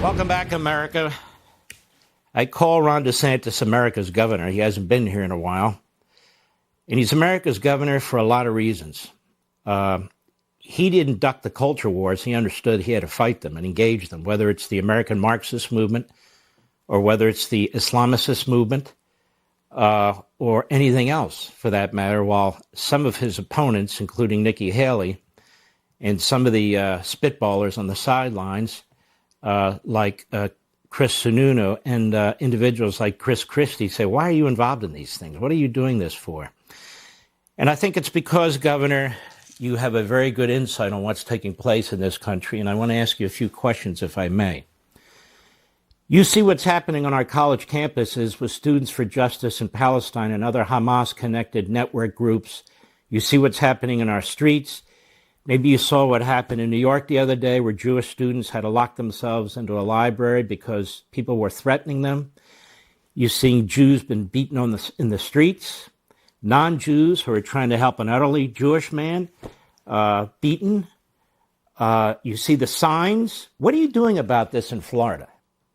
Welcome back, America. I call Ron DeSantis America's governor. He hasn't been here in a while. And he's America's governor for a lot of reasons. He didn't duck the culture wars. He understood he had to fight them and engage them, whether it's the American Marxist movement or whether it's the Islamicist movement or anything else, for that matter, while some of his opponents, including Nikki Haley and some of the spitballers on the sidelines, like Chris Sununu and individuals like Chris Christie say, why are you involved in these things? What are you doing this for? And I think it's because, Governor, you have a very good insight on what's taking place in this country, and I want to ask you a few questions, if I may. You see what's happening on our college campuses with Students for Justice in Palestine and other Hamas-connected network groups. You see what's happening in our streets. Maybe you saw what happened in New York the other day, where Jewish students had to lock themselves into a library because people were threatening them. You've seen Jews been beaten in the streets. Non-Jews who are trying to help an elderly Jewish man beaten. You see the signs. What are you doing about this in Florida?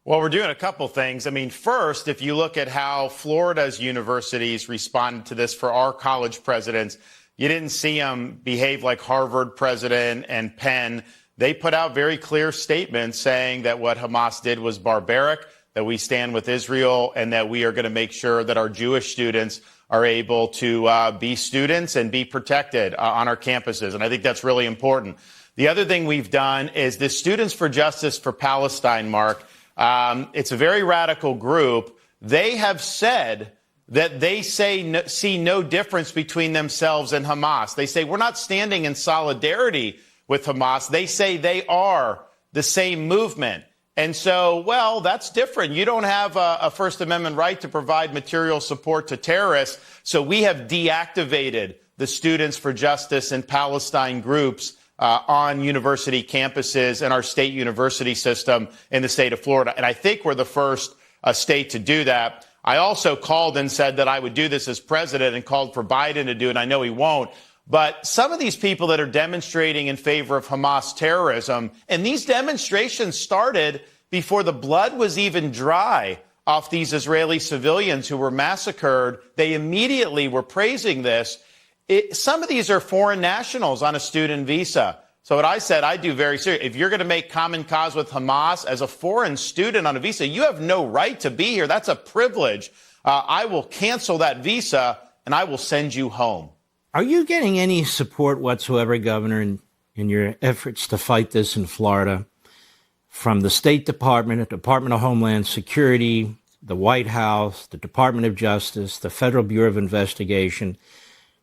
Well, we're doing a couple things. I mean, first, if you look at how Florida's universities responded to this for our college presidents, you didn't see them behave like Harvard president and Penn. They put out very clear statements saying that what Hamas did was barbaric, that we stand with Israel, and that we are going to make sure that our Jewish students are able to be students and be protected on our campuses. And I think that's really important. The other thing we've done is the Students for Justice for Palestine, Mark. It's a very radical group. They have said that they see no difference between themselves and Hamas. They say we're not standing in solidarity with Hamas. They say they are the same movement. And so, well, that's different. You don't have a First Amendment right to provide material support to terrorists. So we have deactivated the Students for Justice in Palestine groups on university campuses and our state university system in the state of Florida. And I think we're the first state to do that. I also called and said that I would do this as president and called for Biden to do it. I know he won't. But some of these people that are demonstrating in favor of Hamas terrorism, and these demonstrations started before the blood was even dry off these Israeli civilians who were massacred. They immediately were praising this. Some of these are foreign nationals on a student visa. So what I said, I do very serious. If you're going to make common cause with Hamas as a foreign student on a visa, you have no right to be here. That's a privilege. I will cancel that visa and I will send you home. Are you getting any support whatsoever, Governor, in your efforts to fight this in Florida from the State Department, the Department of Homeland Security, the White House, the Department of Justice, the Federal Bureau of Investigation,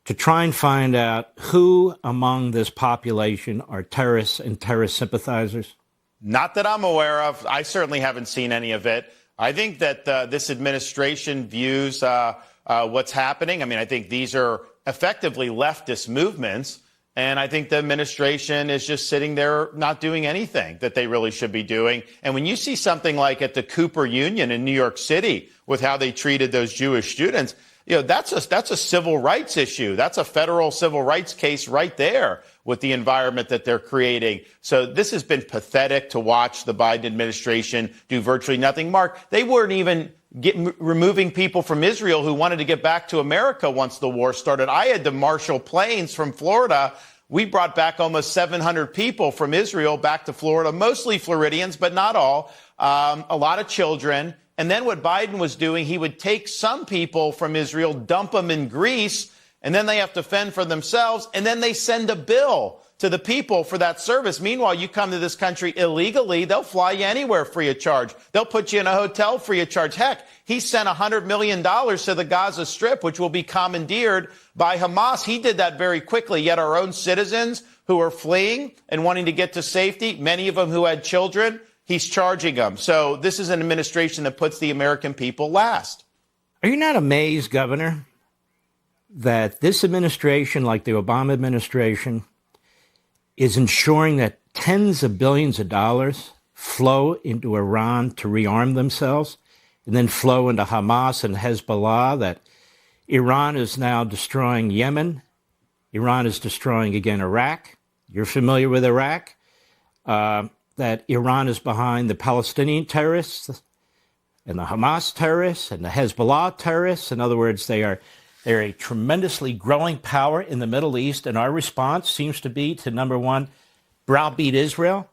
to try and find out who among this population are terrorists and terrorist sympathizers? Not that I'm aware of. I certainly haven't seen any of it. I think that this administration views what's happening. I mean, I think these are effectively leftist movements. And I think the administration is just sitting there not doing anything that they really should be doing. And when you see something like at the Cooper Union in New York City with how they treated those Jewish students, you know, that's a civil rights issue. That's a federal civil rights case right there with the environment that they're creating. So this has been pathetic to watch the Biden administration do virtually nothing. Mark, they weren't even removing people from Israel who wanted to get back to America once the war started. I had to marshal planes from Florida. We brought back almost 700 people from Israel back to Florida, mostly Floridians, but not all, a lot of children. And then what Biden was doing, he would take some people from Israel, dump them in Greece, and then they have to fend for themselves, and then they send a bill to the people for that service. Meanwhile, you come to this country illegally, they'll fly you anywhere free of charge. They'll put you in a hotel free of charge. Heck, he sent $100 million to the Gaza Strip, which will be commandeered by Hamas. He did that very quickly, yet our own citizens who are fleeing and wanting to get to safety, many of them who had children, he's charging them. So this is an administration that puts the American people last. Are you not amazed, Governor, that this administration, like the Obama administration, is ensuring that tens of billions of dollars flow into Iran to rearm themselves and then flow into Hamas and Hezbollah, that Iran is now destroying Yemen. Iran is destroying, again, Iraq. You're familiar with Iraq. That that Iran is behind the Palestinian terrorists and the Hamas terrorists and the Hezbollah terrorists. In other words, they're a tremendously growing power in the Middle East, and our response seems to be to, number one, browbeat Israel,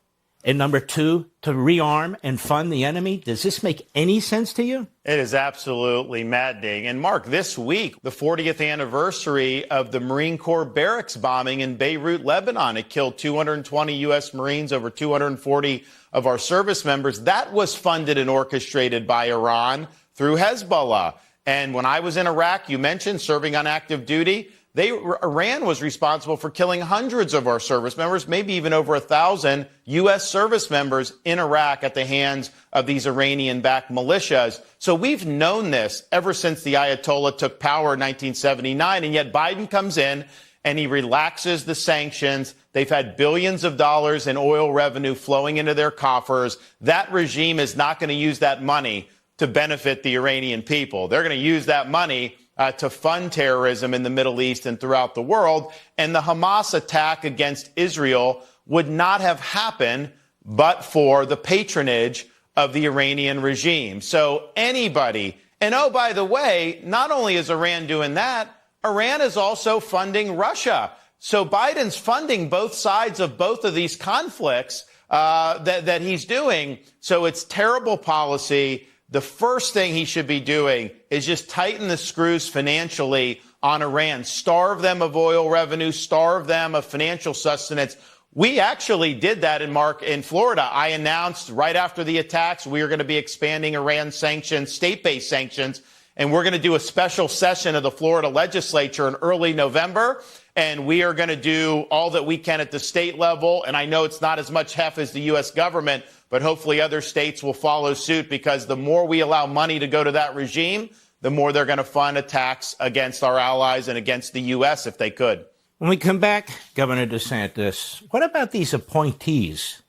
and number two, to rearm and fund the enemy. Does this make any sense to you? It is absolutely maddening. And Mark, this week, the 40th anniversary of the Marine Corps barracks bombing in Beirut, Lebanon. It killed 220 U.S. Marines, over 240 of our service members. That was funded and orchestrated by Iran through Hezbollah. And when I was in Iraq, you mentioned serving on active duty. Iran was responsible for killing hundreds of our service members, maybe even over 1,000 U.S. service members in Iraq at the hands of these Iranian-backed militias. So we've known this ever since the Ayatollah took power in 1979, and yet Biden comes in and he relaxes the sanctions. They've had billions of dollars in oil revenue flowing into their coffers. That regime is not going to use that money to benefit the Iranian people. They're going to use that money to fund terrorism in the Middle East and throughout the world. And the Hamas attack against Israel would not have happened but for the patronage of the Iranian regime. So anybody, and oh, by the way, not only is Iran doing that, Iran is also funding Russia. So Biden's funding both sides of both of these conflicts that he's doing. So it's terrible policy. The first thing he should be doing is just tighten the screws financially on Iran, starve them of oil revenue, starve them of financial sustenance. We actually did that in Florida. I announced right after the attacks, we are going to be expanding Iran sanctions, state-based sanctions, and we're going to do a special session of the Florida legislature in early November. And we are going to do all that we can at the state level. And I know it's not as much heft as the U.S. government, but hopefully other states will follow suit, because the more we allow money to go to that regime, the more they're going to fund attacks against our allies and against the U.S. if they could. When we come back, Governor DeSantis, what about these appointees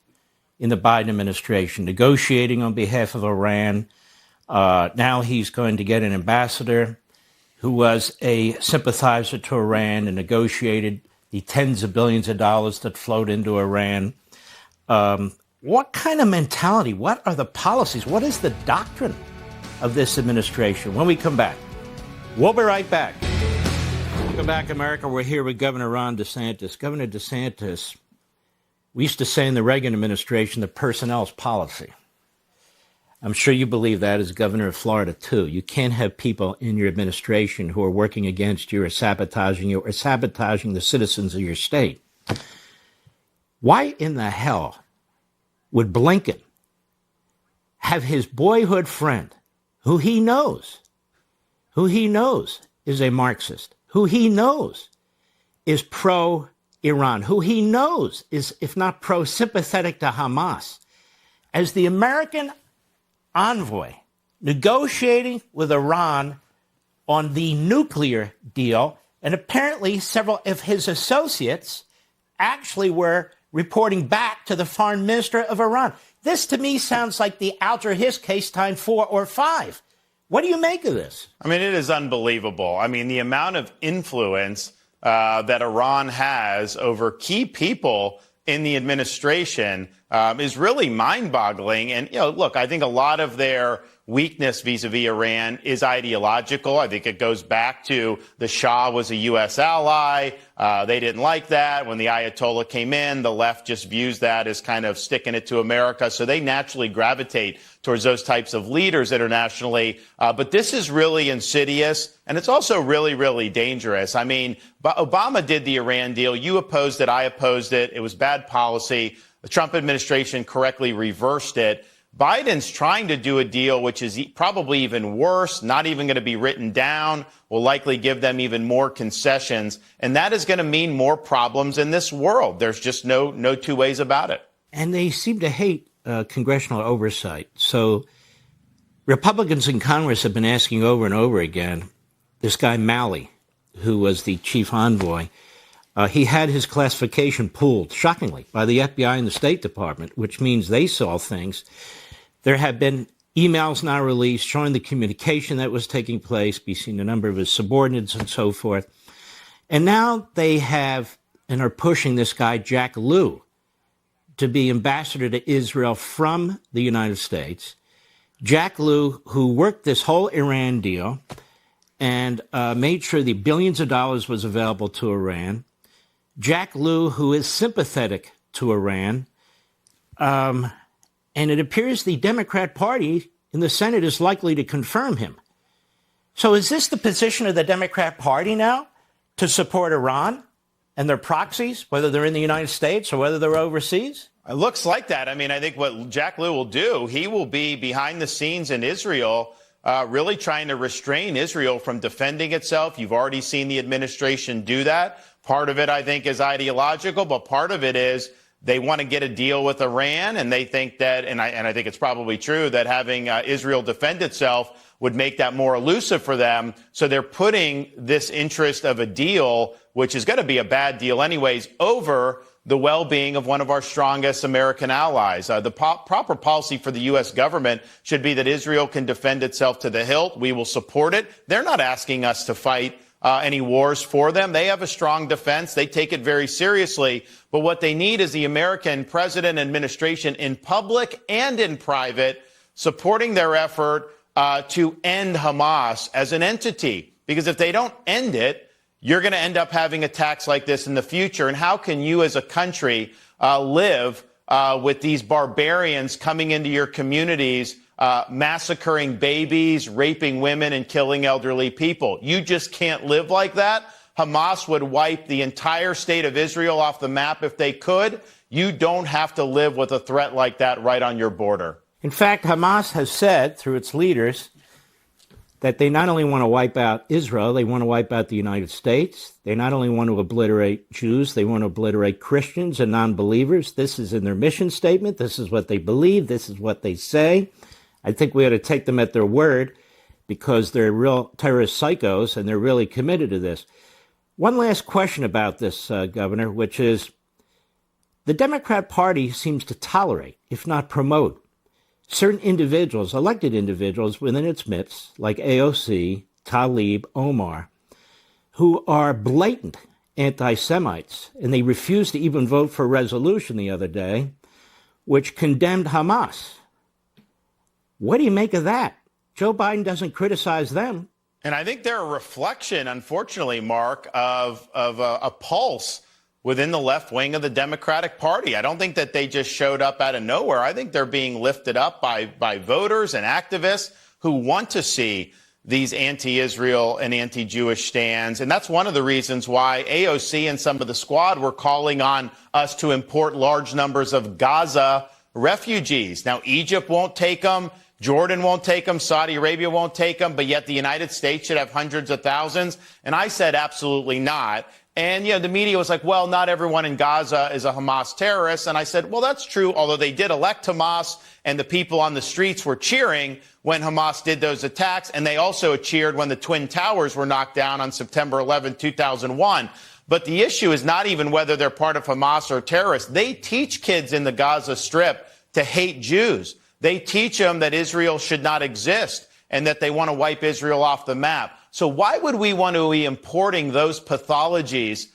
in the Biden administration negotiating on behalf of Iran? Now he's going to get an ambassador who was a sympathizer to Iran and negotiated the tens of billions of dollars that flowed into Iran. What kind of mentality? What are the policies? What is the doctrine of this administration? When we come back, we'll be right back. Welcome back, America. We're here with Governor Ron DeSantis. Governor DeSantis, we used to say in the Reagan administration, the personnel's policy. I'm sure you believe that as governor of Florida, too. You can't have people in your administration who are working against you or sabotaging you or sabotaging the citizens of your state. Why in the hell would Blinken have his boyhood friend, who he knows is a Marxist, who he knows is pro-Iran, who he knows is, if not pro-sympathetic to Hamas, as the American envoy negotiating with Iran on the nuclear deal? And apparently several of his associates actually were reporting back to the foreign minister of Iran. This to me sounds like the Alger Hiss case times 4 or 5. What do you make of this? I mean, it is unbelievable. I mean, the amount of influence that Iran has over key people in the administration is really mind-boggling. And, look, I think a lot of their weakness vis-a-vis Iran is ideological. I think it goes back to the Shah was a U.S. ally. They didn't like that. When the Ayatollah came in, the left just views that as kind of sticking it to America. So they naturally gravitate towards those types of leaders internationally. But this is really insidious, and it's also really, really dangerous. I mean, Obama did the Iran deal. You opposed it. I opposed it. It was bad policy. The Trump administration correctly reversed it. Biden's trying to do a deal which is probably even worse, not even going to be written down, will likely give them even more concessions. And that is going to mean more problems in this world. There's just no two ways about it. And they seem to hate congressional oversight. So Republicans in Congress have been asking over and over again, this guy Malley, who was the chief envoy, he had his classification pulled, shockingly, by the FBI and the State Department, which means they saw things. There have been emails now released showing the communication that was taking place between a number of his subordinates and so forth. And now they have and are pushing this guy, Jack Lew, to be ambassador to Israel from the United States. Jack Lew, who worked this whole Iran deal and made sure the billions of dollars was available to Iran. Jack Lew, who is sympathetic to Iran. And it appears the Democrat Party in the Senate is likely to confirm him. So is this the position of the Democrat Party now, to support Iran and their proxies, whether they're in the United States or whether they're overseas? It looks like that. I mean, I think what Jack Lew will do, he will be behind the scenes in Israel, really trying to restrain Israel from defending itself. You've already seen the administration do that. Part of it, I think, is ideological, but part of it is they want to get a deal with Iran, and they think that, and I think it's probably true, that having Israel defend itself would make that more elusive for them. So they're putting this interest of a deal, which is going to be a bad deal anyways, over the well-being of one of our strongest American allies. The proper policy for the U.S. government should be that Israel can defend itself to the hilt. We will support it. They're not asking us to fight any wars for them. They have a strong defense. They take it very seriously. But what they need is the American president and administration in public and in private supporting their effort to end Hamas as an entity. Because if they don't end it, you're going to end up having attacks like this in the future. And how can you as a country live with these barbarians coming into your communities, massacring babies, raping women, and killing elderly people? You just can't live like that. Hamas would wipe the entire state of Israel off the map if they could. You don't have to live with a threat like that right on your border. In fact, Hamas has said through its leaders that they not only want to wipe out Israel, they want to wipe out the United States. They not only want to obliterate Jews, they want to obliterate Christians and non-believers. This is in their mission statement. This is what they believe. This is what they say. I think we ought to take them at their word because they're real terrorist psychos and they're really committed to this. One last question about this, Governor, which is the Democrat Party seems to tolerate, if not promote, certain individuals, elected individuals within its midst, like AOC, Tlaib, Omar, who are blatant anti-Semites, and they refused to even vote for a resolution the other day which condemned Hamas. What do you make of that? Joe Biden doesn't criticize them. And I think they're a reflection, unfortunately, Mark, of a pulse within the left wing of the Democratic Party. I don't think that they just showed up out of nowhere. I think they're being lifted up by voters and activists who want to see these anti-Israel and anti-Jewish stands. And that's one of the reasons why AOC and some of the squad were calling on us to import large numbers of Gaza refugees. Now, Egypt won't take them. Jordan won't take them. Saudi Arabia won't take them. But yet the United States should have hundreds of thousands. And I said absolutely not. And, the media was like, well, not everyone in Gaza is a Hamas terrorist. And I said, well, that's true, although they did elect Hamas and the people on the streets were cheering when Hamas did those attacks. And they also cheered when the Twin Towers were knocked down on September 11, 2001. But the issue is not even whether they're part of Hamas or terrorists. They teach kids in the Gaza Strip to hate Jews. They teach them that Israel should not exist and that they want to wipe Israel off the map. So why would we want to be importing those pathologies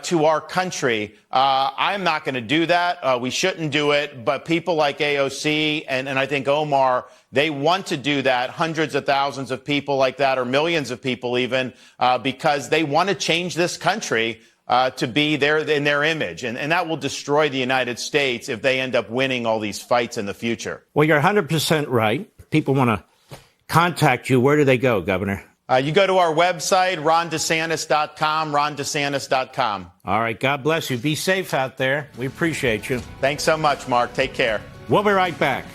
to our country? I'm not going to do that. We shouldn't do it. But people like AOC and I think Omar, they want to do that. Hundreds of thousands of people like that, or millions of people even, because they want to change this country to be in their image. And that will destroy the United States if they end up winning all these fights in the future. Well, you're 100% right. People want to contact you. Where do they go, Governor? You go to our website, rondesantis.com, rondesantis.com. All right. God bless you. Be safe out there. We appreciate you. Thanks so much, Mark. Take care. We'll be right back.